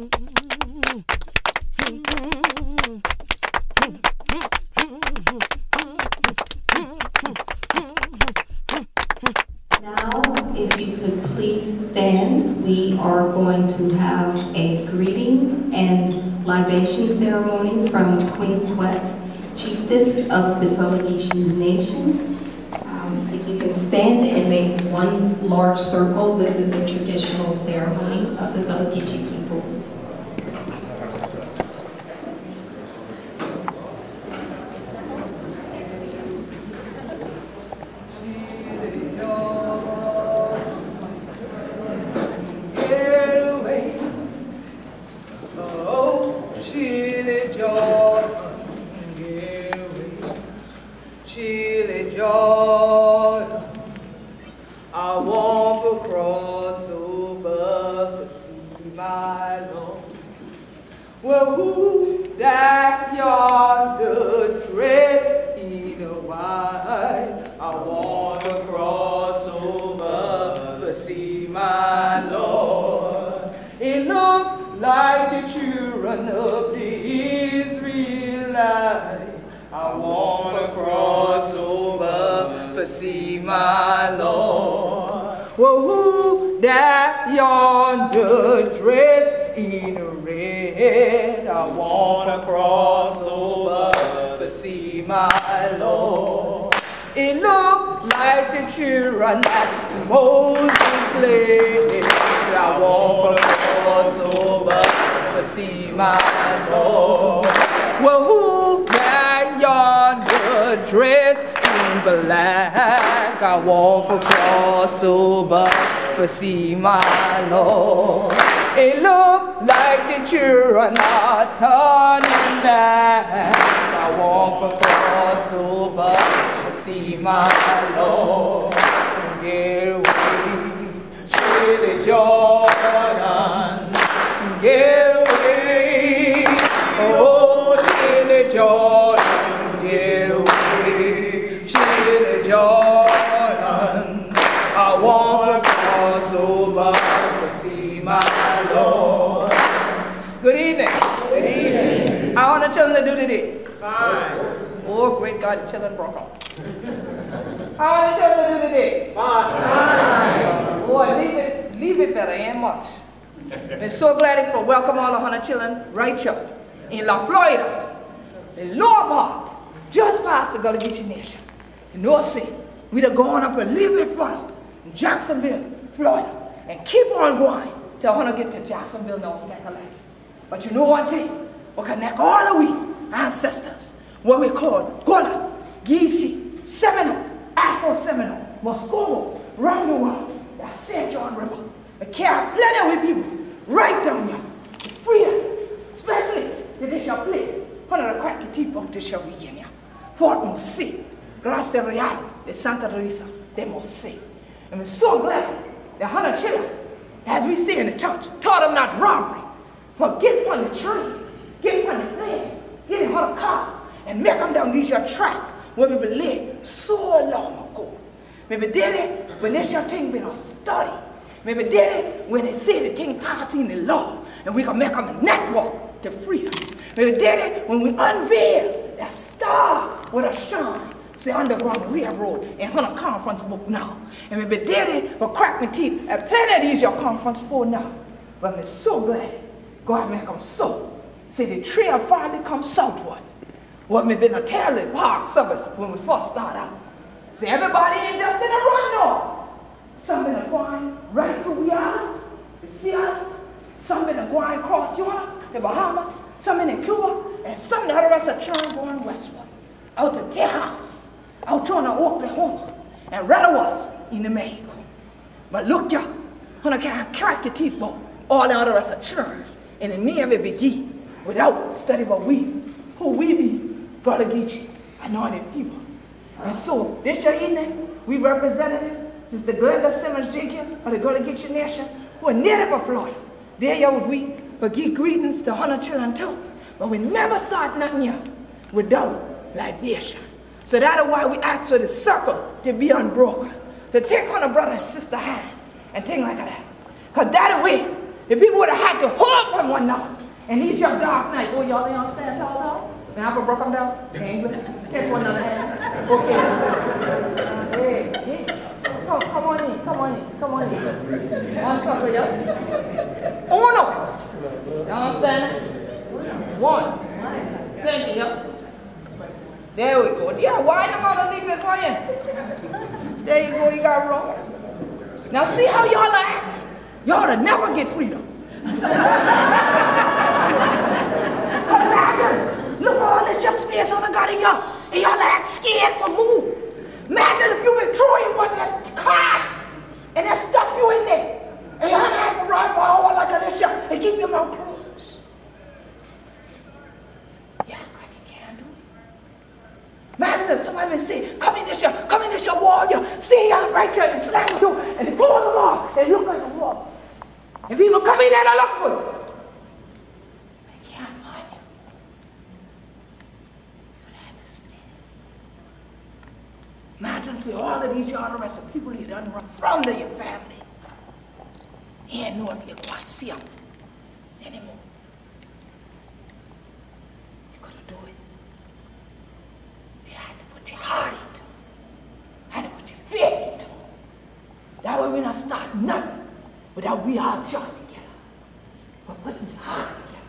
Now, if you could please stand, we are going to have a greeting and libation ceremony from Queen Quet, chiefess of the Gullah Geechee Nation. If you can stand and make one large circle, this is a traditional ceremony of the Gullah Geechee people. Well, who that yonder dress in white? I want to cross over to see my Lord. It looked like the children of the Israelites. I want to cross over to see my Lord. Well, who that yonder dress in red? I want to cross over to see my Lord. It looked like the children that Moses led. I want to cross over to see my Lord. Well, who that yonder dress in black? I want to cross over to see my Lord. It looked like the children are turning back. I want to cross over to see my Lord. Get away, Chile, Jordan. Get away, oh, Chile, Jordan. Get away, Chile, Jordan. I want to cross over to see my Lord. Good evening. Good evening. How are the children to do today? Fine. Oh, great God, the children broke up. How are the children to do today? Fine. Boy, leave it better, ain't much. I'm so glad for welcome all the 100 children right here in La Florida, in lower part, just past the Gullah Geechee Nation. You know, see, we'd have gone up a little bit further in Jacksonville, Florida, and keep on going till I want to get to Jacksonville, North Carolina. But you know one thing? We connect all of we ancestors, what we call Gullah, Geechee, Seminole, Afro-Seminole, Muscogee, round the world, that St. John River. We carry plenty of people right down here, freedom, especially to this your place. One of the cracky teapot this your weekend here. Fort Mose, Gracia Real, de Santa Teresa, de Mose. And we're so glad that 100 children, as we see in the church, taught them not robbery. For get from the tree, get from the plane, get in her car, and make them down these your track where we believed so long ago. Maybe did it when this your thing been a study. Maybe did it when they say the thing passing the law, and we can make them a network to freedom. Maybe did it when we unveil that star with a shine. Say Underground Railroad in 100 conference book now. And maybe did it for crack my teeth at plenty of these your conference for now. But I'm so glad God make them so. See, the trail finally come southward. What me been a tailored park service when we first start out. See, everybody ain't just been a run off. Some been a going right through the islands, the sea islands. Some been a going across Europe, the Bahamas. Some been in Cuba, and some of the rest are trying going westward. Out to Texas, out to Oklahoma, and rather was in the Mexico. But look ya, when I can't crack the teeth boat, all the other rest are churn. And it never begin without study what who we be, Gullah Geechee, anointed people. And so, this year evening, we representative, Sister Glenda Simmons Jenkins of the Gullah Geechee Nation, who are native of Florida. There would we, but give greetings to 100 children too. But we never start nothing here without libation. So that's why we ask for the circle to be unbroken. To take on a brother and sister hand and things like that. Because that way, If people would have had to hug from one another, and these your dark nights, oh, y'all ain't understand y'all now? Now I can broke them down. Catch one another hand. Okay. Hey. Come on in. Come on in. One something, y'all. Uno. Y'all understand it? One. Thank you, y'all. There we go. Yeah, why the mother leave it going? There you go, you got wrong. Now see how y'all act? Y'all to never get freedom. Imagine, look all this just space on the God in y'all, and y'all act scared for move. Imagine if you been throwing one that card, and that stuck you in there, and y'all have to run for all like this shit, and keep your mouth closed. Yeah, like you can't do it. Imagine if somebody been saying, come in this your wall, you stay out right here, and slam the door, and close the wall, and look like a wall. If people come in there and look for you, they can't find you. But I understand. Imagine if all of these y'all arrested people you done run from your family. You ain't know if you quite see them anymore. You couldn't do it. You had to put your heart into it. Had to put your faith into it. That way we not start nothing. Without we all join together, for putting the heart together,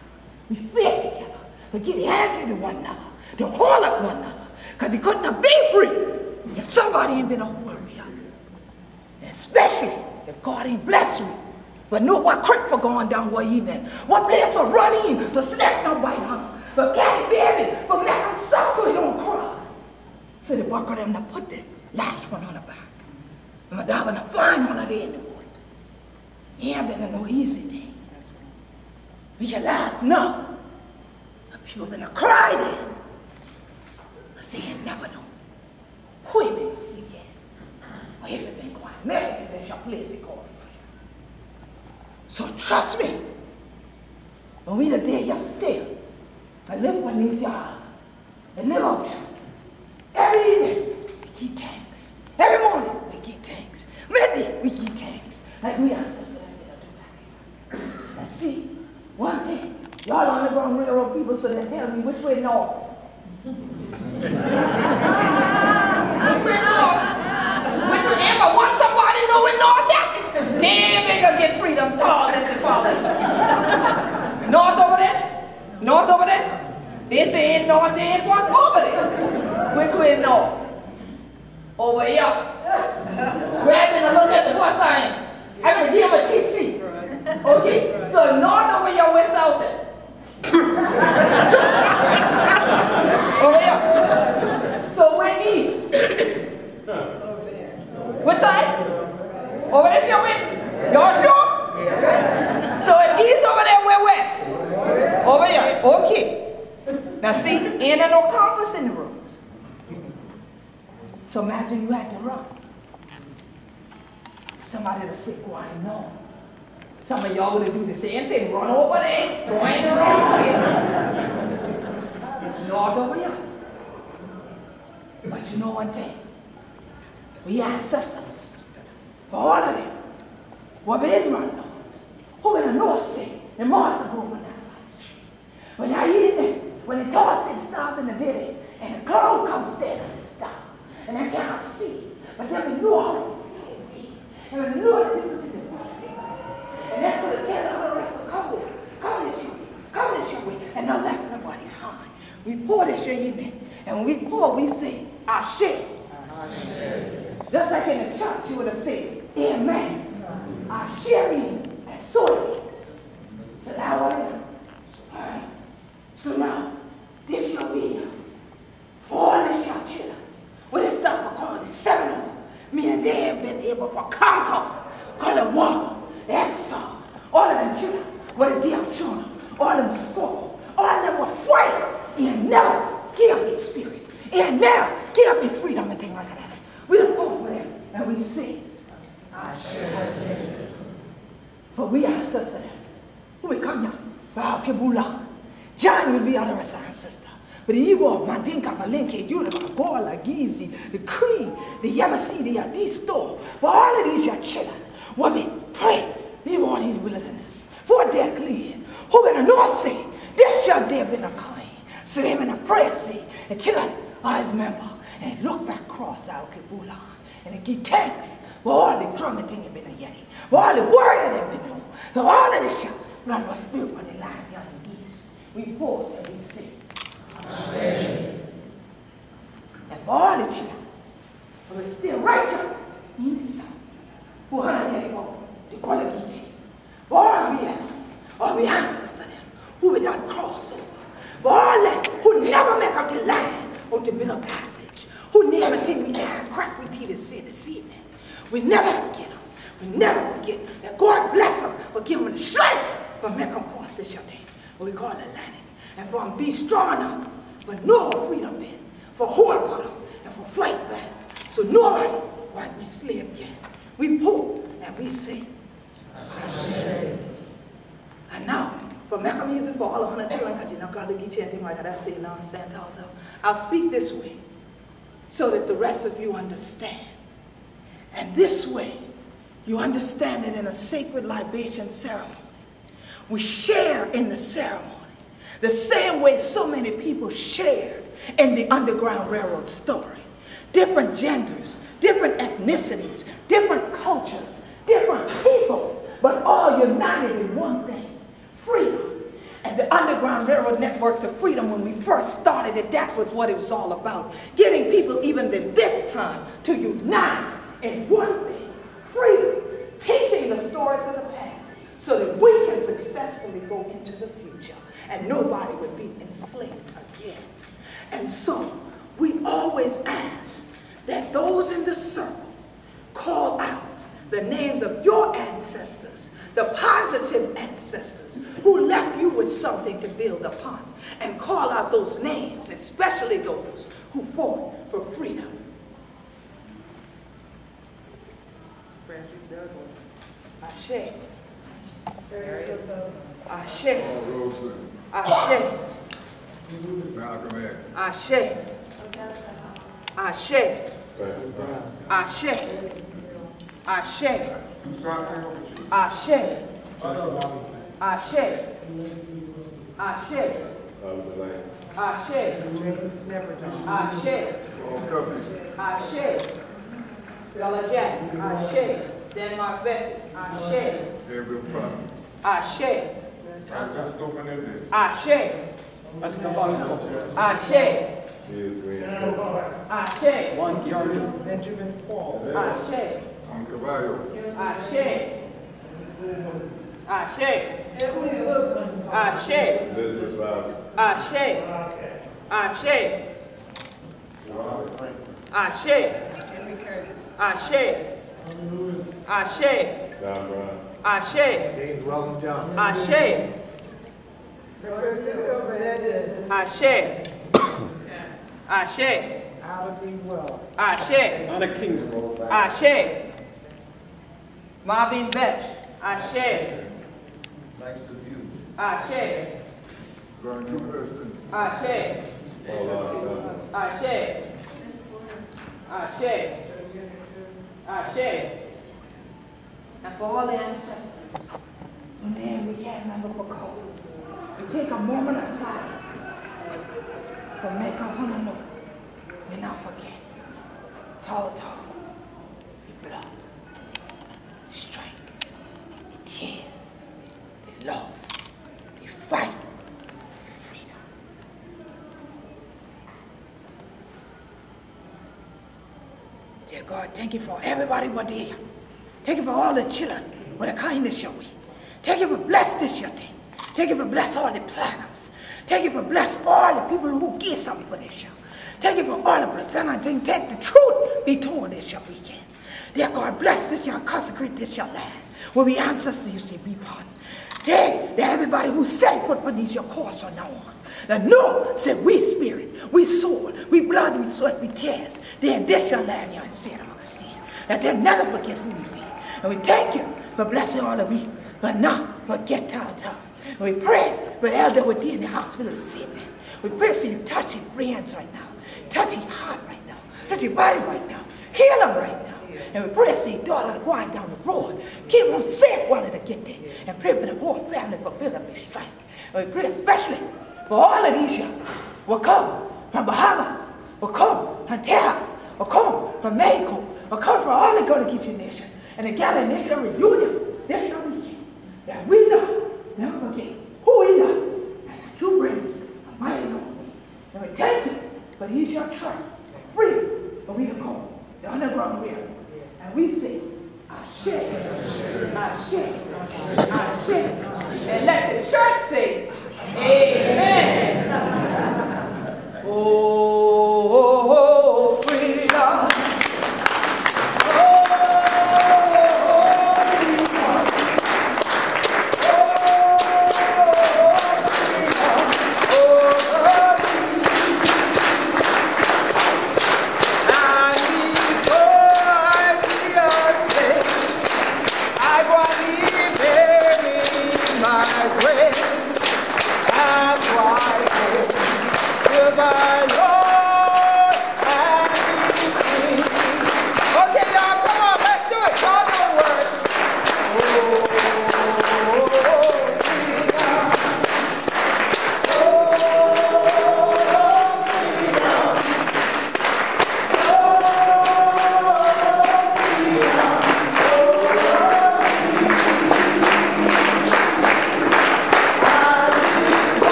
we faith together, for getting hands into one another, to hold up one another, because he couldn't have been free if somebody ain't been a warrior. Especially if God ain't blessed me, but know what creek for going down where he been, what place for running to snap nobody home, for carry baby, for let him suck so he don't cry. So they buckle them to put the last one on the back, and my dad to find one of them in the woods. It ain't been no easy thing. We can laugh now. But people been a cry then. But say you never know who you been to see again. Or if you been quiet, maybe there's your place to call freedom. So trust me. When we the day you're still, I live on these yards. I live out there. Every evening, we give thanks. Every morning, we give thanks. Midday, we give thanks. Like we ancestors. And see, one thing, y'all only going to railroad people so they tell me which way north. Which way north? Which way, and I want somebody to know where north at. Damn, they gonna get freedom tall as the father. North over there? North over there? They say ain't north, they ain't what's over there. Which way north? Over here. Grabbing a look at the bus line. I'm gonna give him a cheat sheet. Okay, so north over here, west south there. Over here. So we're east. What side? Over there, your way? Y'all sure? So it's east over there, we're west. Over here, okay. Now see, ain't there no compass in the room. So imagine you had to run. Somebody to say, oh, I know. Some of y'all would do the same thing, run over there, going the wrong way. North over here. But you know one thing, we ancestors, for all of them, what been Israel, who in the north say, the master group on that side of the tree. When I eat it, when the toss and stop in the belly, and the cloud comes dead on the stop, and I cannot see, but then we know how to be, and we know how to do it. And then put a tell all the rest of come this way, and not left nobody behind. We pour this shit in there, and when we pour, we say, Ashe. Just like in the church, you would have said, Amen. Ashe means, and so it is. So now what is it? All right. So now, this your will. For all this your children, with this stuff we call the 7 of them, me and they have been able to conquer, call it war. Exile, all of them children, what did they have children, all of them spoke, all of them were fight, and never give me spirit, and never give me freedom and things like that. We don't go for them, and we sing. For we are sisters. Who will come now? Gullah. John will be our ancestor. But the Igbo, Mandinka, Malinke, Yoruba, Gullah, Geechee, the Cree, the Yamasee, the Adisto, for all of these your children, women, pray. We want in the wilderness. For who been a north sea, this shall there been a kind. So them in a prayer sea, and children are his member. And he looked back across the Gullah, and he give thanks for all the drumming thing had been a yeti, for all the warrior that been low, for all of the shop, none was built when they lie down in the east. We fought and we sing. And for all the children, for it's still righteous in the south, who heard their voice, they call it Geechee. For all we elders, all we ancestors them, who would not cross over, for all them who never make up the line or the middle passage, who never think we can crack we teeth and say this evening. We never forget them. We never forget that God bless them, but give them the strength for make them cross this your thing, what we call Atlantic. And for them be strong enough, but know what freedom been, for hold for them, and for fight back. So nobody why we slave yet. We pull and we sing. And now, for make them easy for all 100 children, because you know God the Geechee and things like that, I say now stand tall. I'll speak this way, so that the rest of you understand. And this way, you understand that in a sacred libation ceremony, we share in the ceremony the same way so many people shared in the Underground Railroad story. Different genders, different ethnicities, different cultures, different people, but all united in one thing, freedom. And the Underground Railroad Network to Freedom, when we first started it, that was what it was all about. Getting people even in this time to unite in one thing, freedom. Teaching the stories of the past so that we can successfully go into the future and nobody would be enslaved again. And so we always ask that those in the circle call out the names of your ancestors, the positive ancestors who left you with something to build upon, and call out those names, especially those who fought for freedom. Ashe. Ashe. Ashe. Ashe. Ashe. Ashe. Ashe. Ashe. Ashe. Ashe. Ashe. Ashe. Ashe. Gullah Jack. Ashe. Denmark Vesey. Ashe. Ashe. Ashe. Ashe. Ashe. One Garden Benjamin Paul. Ashe. Ashe. Ashe. Ashe. Ashe. Ashe. Ashe. Ashe. Ashe. Ashe. James Weldon Johnson. Ashe. Ashe. Ashe. Ashe. Anna Kingsville. Ashe. Marvin Betch. Ashe. Thanks to you. Ashe. Ashe. Ashe. Ashe. Ashe. And for all the ancestors, whose name we can't remember for code, we take a moment of silence to make our honor know we not forget. Tall, the blood, the strength, the tears, the love, the fight, the freedom. Dear God, thank you for everybody who are there. Thank you for all the children with a kindness your way. Thank you for bless this your thing. Thank you for bless all the planners. Thank you for bless all the people who give something for this show. Thank you for all the presenters and take the truth be told this your weekend. Dear God, bless this your consecrate this your land. Where we ancestors you say be upon. That everybody who set foot beneath your course from now on. That no, said we spirit, we soul, we blood, we sweat, we tears. They in this your land here in St. Augustine. That they'll never forget who we be. And we thank you for blessing all of we, but not forget our time. And we pray for the elder with you in the hospital this evening. We pray so you touch his brains right now, touch his heart right now, touch his body right now, heal him right now. And we pray for his daughter going down the road, keep him safe while they get there. And pray for the whole family for build up his strength. And we pray especially for all of these young will come from Bahamas, will come from Texas, will come from Mexico, will come from all the Geechee nation, and together in this reunion, this week, that we know, never forget who we are, and that you bring a mighty Lord. And we thank you for these young children, freedom, for we to call the underground realm. And we say, Ashe, Ashe, Ashe, and let the church say, Amen. Oh, freedom.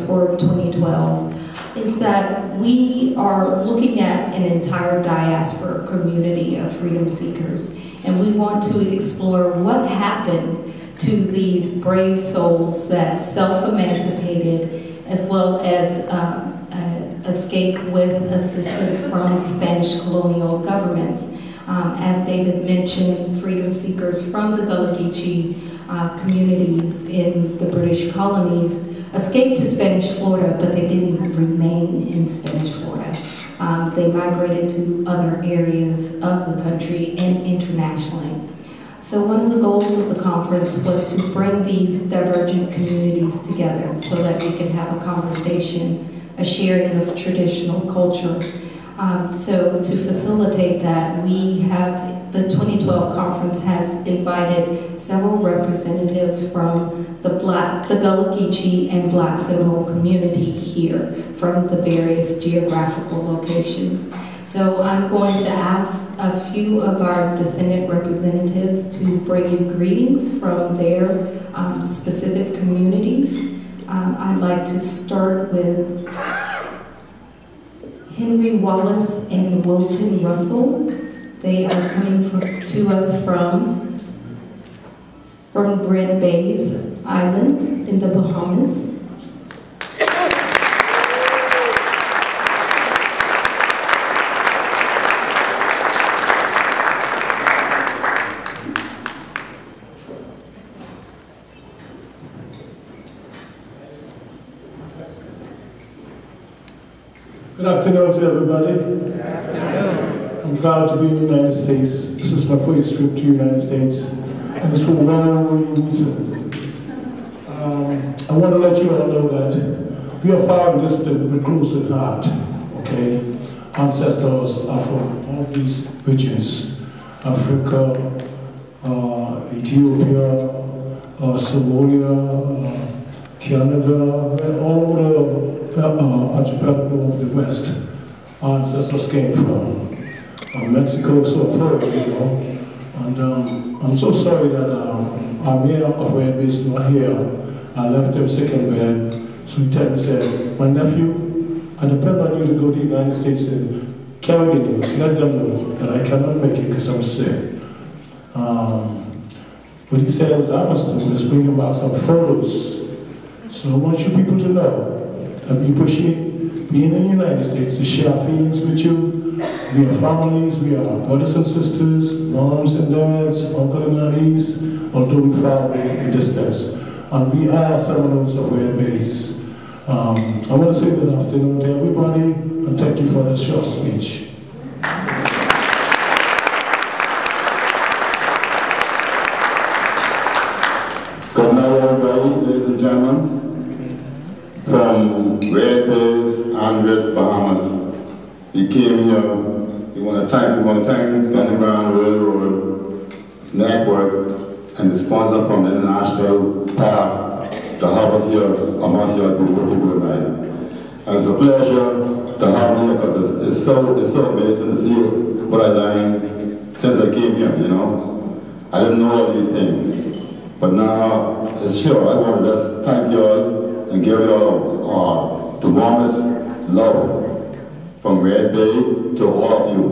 For 2012 is that we are looking at an entire diaspora community of freedom seekers, and we want to explore what happened to these brave souls that self-emancipated as well as escaped with assistance from Spanish colonial governments. As David mentioned, freedom seekers from the Gullah Geechee communities in the British colonies escaped to Spanish Florida, but they didn't remain in Spanish Florida. They migrated to other areas of the country and internationally. So one of the goals of the conference was to bring these divergent communities together so that we could have a conversation, a sharing of traditional culture. So to facilitate that, we have, the 2012 conference has invited several representatives from the Gullah Geechee and Black Seminole community here from the various geographical locations. So I'm going to ask a few of our descendant representatives to bring you greetings from their specific communities. I'd like to start with Henry Wallace and Wilton Russell. They are coming to us from Brent Bay's Island in the Bahamas. Good afternoon to everybody. Good afternoon. I'm proud to be in the United States. This is my first trip to the United States, and it's for one reason. I want to let you all know that we are far distant but close at heart. Okay, ancestors are from all these regions: Africa, Ethiopia, Somalia, Canada, and all over the archipelago of the West. Our ancestors came from. Mexico, so far, you know. And I'm so sorry that our mayor of Red Bay is not here. I left him sick in bed. So he told me, said, my nephew, I depend on you to go to the United States and carry the news. Let them know that I cannot make it because I'm sick. What he said was I must do is bring him back some photos. So I want you people to know that we appreciate being in the United States to share our feelings with you. We are families, we are brothers and sisters, moms and dads, uncles and aunties, although we far away in distance. And we are Seminoles of Red Bays. I want to say good afternoon to everybody and thank you for this short speech. Good night, everybody, ladies and gentlemen. From Red Bays, Andres, Bahamas. He came here. We want to thank the Underground Railroad Network and the sponsor from the International Park to have us here amongst your beautiful people tonight. And it's a pleasure to have me here because it's so amazing to see what I learned since I came here, you know. I didn't know all these things. But now, it's sure, I want to just thank you all and give you all the warmest love from Red Bay to all of you.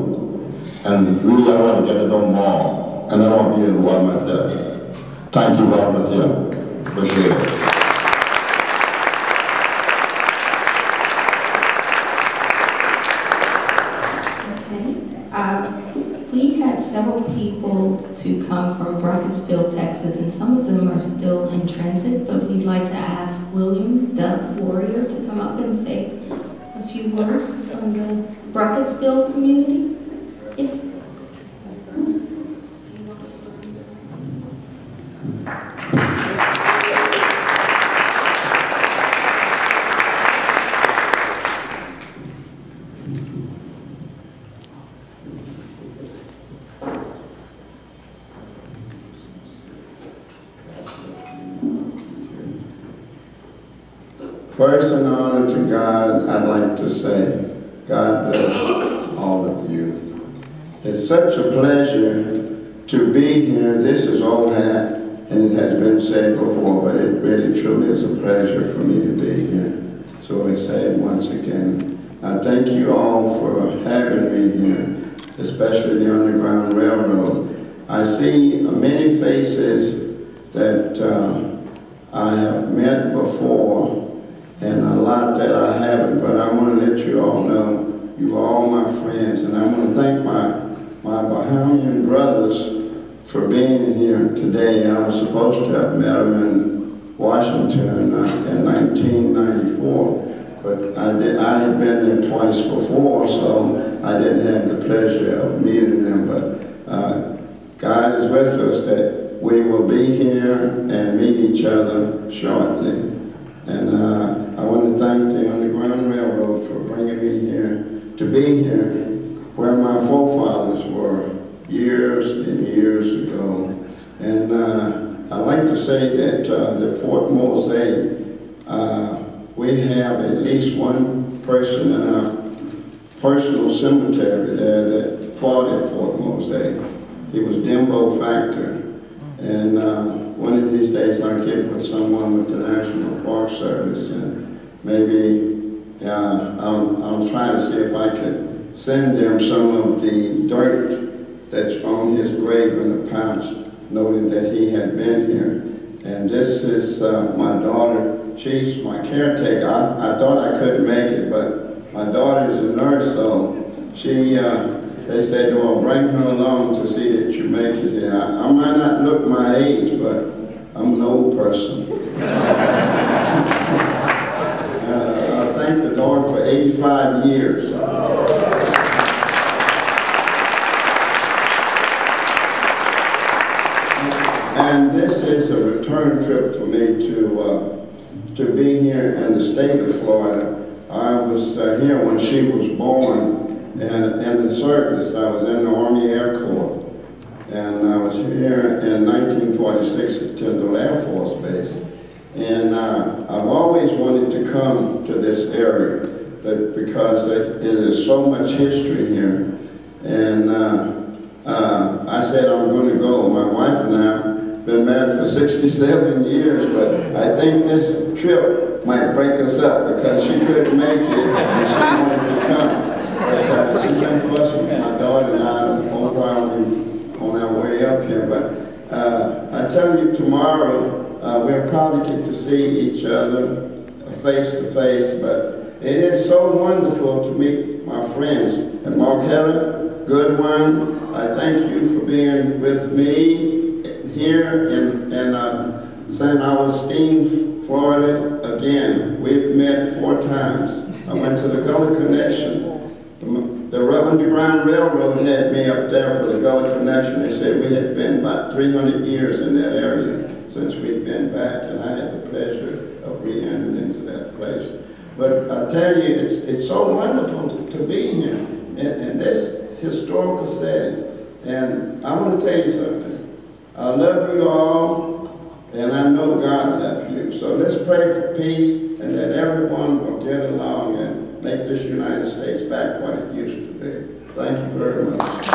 And really, I want to get to know more, and I want to be involved myself. Thank you for having us here. Appreciate it. We had several people to come from Brackettsville, Texas, and some of them are still in transit, but we'd like to ask William Duck Warrior to come up and say a few words from the Brackettsville community. Yes. First, in honor to God, I'd like to say, God bless all of you. It's such a pleasure to be here. This is old hat, and it has been said before, but it really truly is a pleasure for me to be here. So I say it once again. I thank you all for having me here, especially the Underground Railroad. I see many faces that I have met before, and a lot that I haven't, but I want to let you all know you are all my friends, and I want to thank my Bahamian brothers for being here today. I was supposed to have met them in Washington in 1994, but I had been there twice before, so I didn't have the pleasure of meeting them, but God is with us that we will be here and meet each other shortly. And I want to thank the Underground Railroad for bringing me here, to be here, where my forefathers were years and years ago. And I'd like to say that the Fort Mose, we have at least one person in our personal cemetery there that fought at Fort Mose. He was Dembo Factor. And one of these days I'll get with someone with the National Park Service, and maybe I'll try to see if I could send them some of the dirt that's on his grave in the past, noting that he had been here. And this is my daughter. She's my caretaker. I thought I couldn't make it, but my daughter is a nurse, so she, they said, well, bring her along to see that you make it. And I might not look my age, but I'm an old person. I thank the Lord for 85 years. And this is a return trip for me to be here in the state of Florida. I was here when she was born. And in the service, I was in the Army Air Corps, and I was here in 1946 at Tyndall Air Force Base. And I to come to this area, because it is so much history here. And I said I'm going to go. My wife and I have been married for 67 years, but I think this trip might break us up because she couldn't make it and she wanted to come. But she's been close with my daughter and I for a while on our way up here. But I tell you, tomorrow we'll probably get to see each other face to face, but it is so wonderful to meet my friends. And Mark Heller, good one, I thank you for being with me here in St. Augustine, Florida. Again, we've met 4 times. I went to the Gullah Connection. The Underground Railroad had me up there for the Gullah Connection. They said we had been about 300 years in that area since we'd been back, and I had the pleasure of re-entering into that place. But I tell you, it's so wonderful to be here in this historical setting. And I want to tell you something. I love you all, and I know God loves you. So let's pray for peace and that everyone will get along and make this United States back what it used to be. Thank you very much.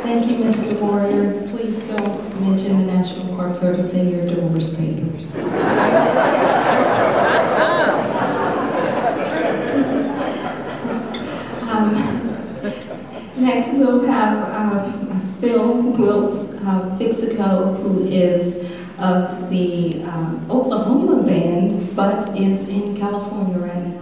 Thank you, Mr. Warrior. Please don't mention the National Park Service in your divorce papers. Next, we'll have Phil Wiltz Fixico, who is of the Oklahoma band, but is in California right now.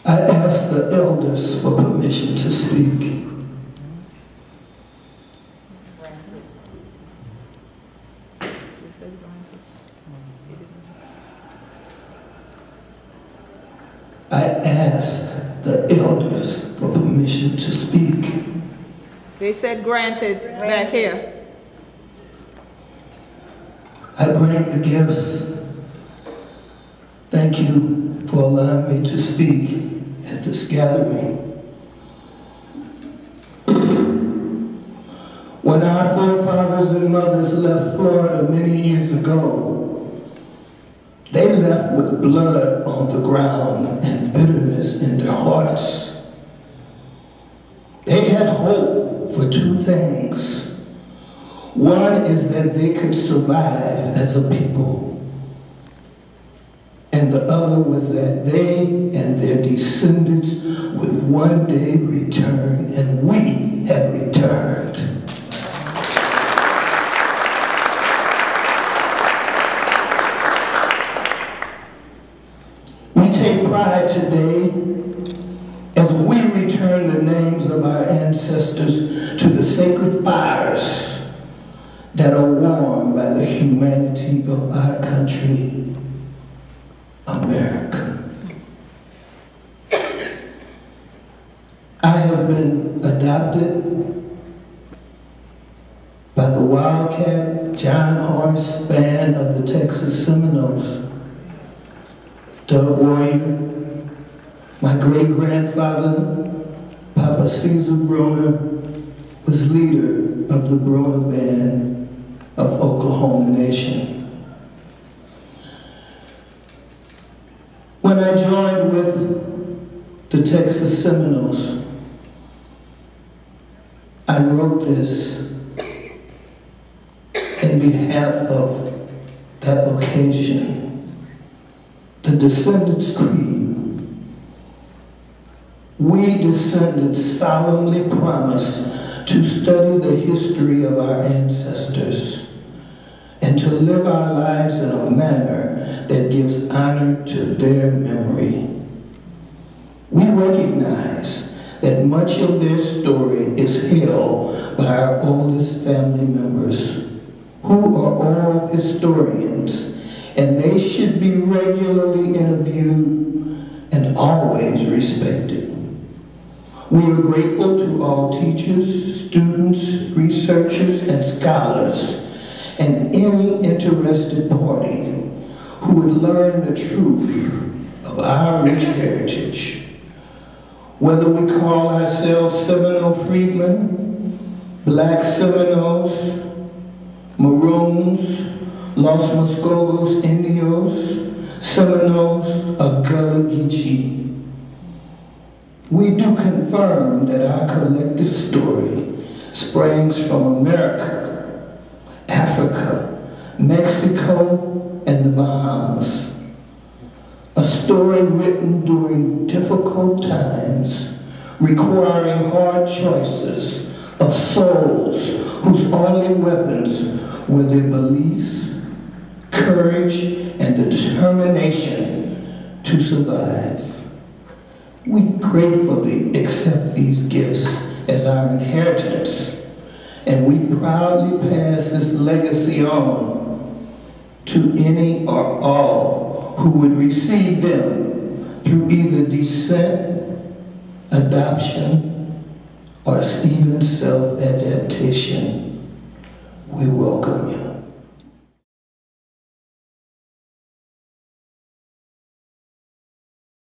I asked the elders for permission to speak. I asked the elders for permission to speak. They said granted back here. I bring the gifts. Thank you for allowing me to speak at this gathering. When our forefathers and mothers left Florida many years ago, they left with blood on the ground and bitterness in their hearts. They had hope for 2 things. One is that they could survive as a people. And the other was that they and their descendants would one day return, and we have returned. We take pride today as we return the names of our ancestors to the sacred fires that are warmed by the humanity of our country, America. I have been adopted by the Wildcat John Horse Band of the Texas Seminoles. Doug Warrior, my great-grandfather, Papa Caesar Bruner, was leader of the Bruner Band of Oklahoma Nation. When I joined with the Texas Seminoles, I wrote this in behalf of that occasion, the Descendants' Creed. We descendants solemnly promise to study the history of our ancestors and to live our lives in a manner that gives honor to their memory. We recognize that much of their story is held by our oldest family members, who are oral historians, and they should be regularly interviewed and always respected. We are grateful to all teachers, students, researchers, and scholars, and any interested party who would learn the truth of our rich heritage. Whether we call ourselves Seminole Freedmen, Black Seminoles, Maroons, Los Muskogos Indios, Seminoles, or Gullah Geechee, we do confirm that our collective story springs from America, Africa, Mexico, and the Bahamas. A story written during difficult times, requiring hard choices of souls whose only weapons were their beliefs, courage, and the determination to survive. We gratefully accept these gifts as our inheritance, and we proudly pass this legacy on to any or all who would receive them through either descent, adoption, or even self-adaptation. We welcome you.